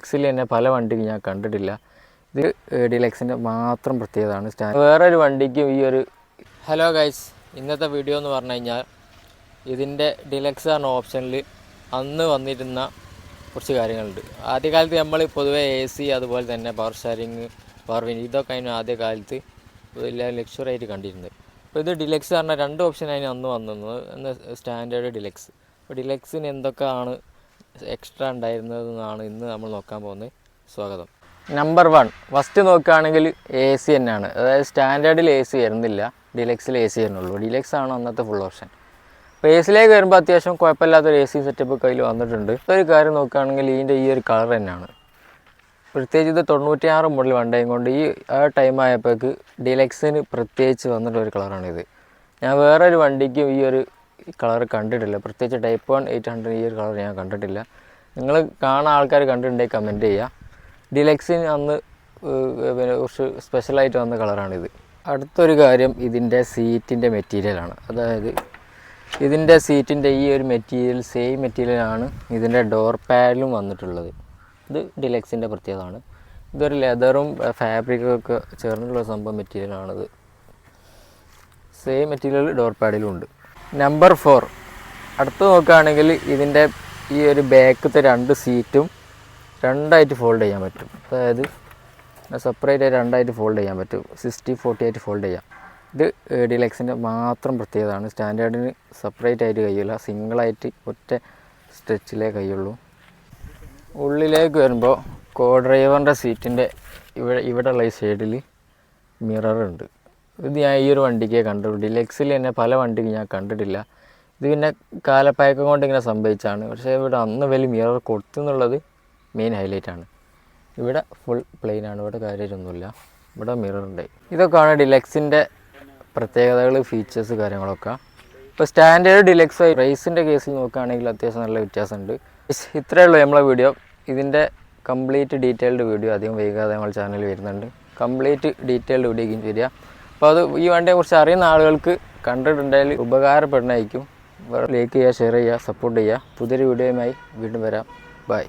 ഡിലക്സിൽ തന്നെ പല വണ്ടിക്കും ഞാൻ കണ്ടിട്ടില്ല. ഇത് ഡിലക്സിൻ്റെ മാത്രം പ്രത്യേകതയാണ്. വേറൊരു വണ്ടിക്കും ഈ ഒരു ഹലോ ഗൈസ്, ഇന്നത്തെ വീഡിയോ എന്ന് പറഞ്ഞു കഴിഞ്ഞാൽ ഇതിൻ്റെ ഡിലക്സ് എന്ന ഓപ്ഷനിൽ അന്ന് വന്നിരുന്ന കുറച്ച് കാര്യങ്ങളുണ്ട്. ആദ്യകാലത്ത് നമ്മൾ പൊതുവേ AC അതുപോലെ തന്നെ പവർ ഷെയറിങ്, പവർ വിൻഡ് ഇതൊക്കെ അതിന് ആദ്യകാലത്ത് വലിയ ലക്ഷറി ആയിട്ട് കണ്ടിരുന്നത്. അപ്പോൾ ഇത് ഡിലക്സ് പറഞ്ഞാൽ രണ്ട് ഓപ്ഷൻ അതിന് അന്ന് വന്നിരുന്നത്. ഒന്ന് സ്റ്റാൻഡേർഡ് ഡിലക്സ്. അപ്പോൾ ഡിലക്സിന് എന്തൊക്കെയാണ് എക്സ്ട്രാ ഉണ്ടായിരുന്നതെന്നാണ് ഇന്ന് നമ്മൾ നോക്കാൻ പോകുന്നത്. സ്വാഗതം. നമ്പർ 1 ഫസ്റ്റ് നോക്കുകയാണെങ്കിൽ AC തന്നെയാണ്. അതായത് സ്റ്റാൻഡേർഡിൽ AC വരുന്നില്ല, ഡിലക്സിൽ AC വരുന്നുള്ളൂ. ഡിലക്സ് ആണ് അന്നത്തെ ഫുൾ ഓപ്ഷൻ. അപ്പോൾ ACയിലേക്ക് വരുമ്പോൾ അത്യാവശ്യം കുഴപ്പമില്ലാത്തൊരു AC സെറ്റപ്പ് കയ്യിൽ വന്നിട്ടുണ്ട്. ഒരു കാര്യം നോക്കുകയാണെങ്കിൽ ഇതിൻ്റെ ഈ ഒരു കളർ തന്നെയാണ്. പ്രത്യേകിച്ച് ഇത് 96 മോഡൽ വണ്ടിയും കൊണ്ട് ആ ടൈം ആയപ്പോഴേക്ക് ഡിലക്സിന് പ്രത്യേകിച്ച് വന്നിട്ടൊരു കളറാണിത്. ഞാൻ വേറൊരു വണ്ടിക്കും ഈ ഒരു കളർ കണ്ടിട്ടില്ല. പ്രത്യേകിച്ച് Type 1 800 ഈ ഒരു കളർ ഞാൻ കണ്ടിട്ടില്ല. നിങ്ങൾ കാണാൻ ആൾക്കാർ കണ്ടിട്ടുണ്ടെങ്കിൽ കമൻറ്റ് ചെയ്യുക. ഡിലക്സിന് അന്ന് പിന്നെ കുറച്ച് സ്പെഷ്യലായിട്ട് വന്ന കളറാണിത്. അടുത്തൊരു കാര്യം ഇതിൻ്റെ സീറ്റിൻ്റെ മെറ്റീരിയലാണ്. അതായത് ഇതിൻ്റെ സീറ്റിൻ്റെ ഈ ഒരു മെറ്റീരിയൽ സെയിം മെറ്റീരിയലാണ് ഇതിൻ്റെ ഡോർ പാഡിലും വന്നിട്ടുള്ളത്. ഇത് ഡിലക്സിൻ്റെ പ്രത്യേകതയാണ്. ഇതൊരു ലെതറും ഫാബ്രിക്കൊക്കെ ചേർന്നുള്ള സംഭവം മെറ്റീരിയലാണിത്. സെയിം മെറ്റീരിയൽ ഡോർ പാഡിലും ഉണ്ട്. നമ്പർ 4 അടുത്ത് നോക്കുകയാണെങ്കിൽ ഇതിൻ്റെ ഈ ഒരു ബാക്കത്തെ രണ്ട് സീറ്റും രണ്ടായിട്ട് ഫോൾഡ് ചെയ്യാൻ പറ്റും. അതായത് സെപ്പറേറ്റ് ആയിട്ട് രണ്ടായിട്ട് ഫോൾഡ് ചെയ്യാൻ പറ്റും. 60-40 ആയിട്ട് ഫോൾഡ് ചെയ്യാം. ഇത് ഡിലക്സിൻ്റെ മാത്രം പ്രത്യേകതയാണ്. സ്റ്റാൻഡേർഡിന് സെപ്പറേറ്റ് ആയിട്ട് കഴിയില്ല, സിംഗിളായിട്ട് ഒറ്റ സ്ട്രെച്ചിലേ കഴിയുള്ളൂ. ഉള്ളിലേക്ക് വരുമ്പോൾ കോ ഡ്രൈവറിൻ്റെ സീറ്റിൻ്റെ ഇവിടെയുള്ള ഈ സൈഡിൽ മിററുണ്ട്. ഇത് ഞാൻ ഈ ഒരു വണ്ടിക്കേ കണ്ടുള്ളൂ. ഡിലക്സിൽ തന്നെ പല വണ്ടിക്കും ഞാൻ കണ്ടിട്ടില്ല. ഇത് പിന്നെ കാലപ്പഴക്കം കൊണ്ട് ഇങ്ങനെ സംഭവിച്ചാണ്. പക്ഷേ ഇവിടെ അന്ന് വലിയ മിറർ കൊടുത്തെന്നുള്ളത് മെയിൻ ഹൈലൈറ്റാണ്. ഇവിടെ ഫുൾ പ്ലെയിനാണ്, ഇവിടെ കാര്യമൊന്നുമില്ല. ഇവിടെ മിററുണ്ട്. ഇതൊക്കെയാണ് ഡിലക്സിൻ്റെ പ്രത്യേകതകൾ, ഫീച്ചേഴ്സ്, കാര്യങ്ങളൊക്കെ. ഇപ്പോൾ സ്റ്റാൻഡേർഡ് ഡിലക്സ് പ്രൈസിൻ്റെ കേസിൽ നോക്കുകയാണെങ്കിൽ അത്യാവശ്യം നല്ല വ്യത്യാസമുണ്ട്. ഇത്രയേ ഉള്ളൂ നമ്മളെ വീഡിയോ. ഇതിൻ്റെ കംപ്ലീറ്റ് ഡീറ്റെയിൽഡ് വീഡിയോ അധികം വൈകാതെ നമ്മൾ ചാനലിൽ വരുന്നുണ്ട്. കംപ്ലീറ്റ് ഡീറ്റെയിൽഡ് വീഡിയോ വരിക. അപ്പോൾ അത് ഈ വണ്ടിയെക്കുറിച്ച് അറിയുന്ന ആളുകൾക്ക് കണ്ടിട്ടുണ്ടെങ്കിൽ ഉപകാരപ്പെടുന്നതായിരിക്കും. ലൈക്ക് ചെയ്യുക, ഷെയർ ചെയ്യുക, സപ്പോർട്ട് ചെയ്യുക. പുതിയൊരു വീഡിയോയുമായി വീണ്ടും വരാം. ബൈ.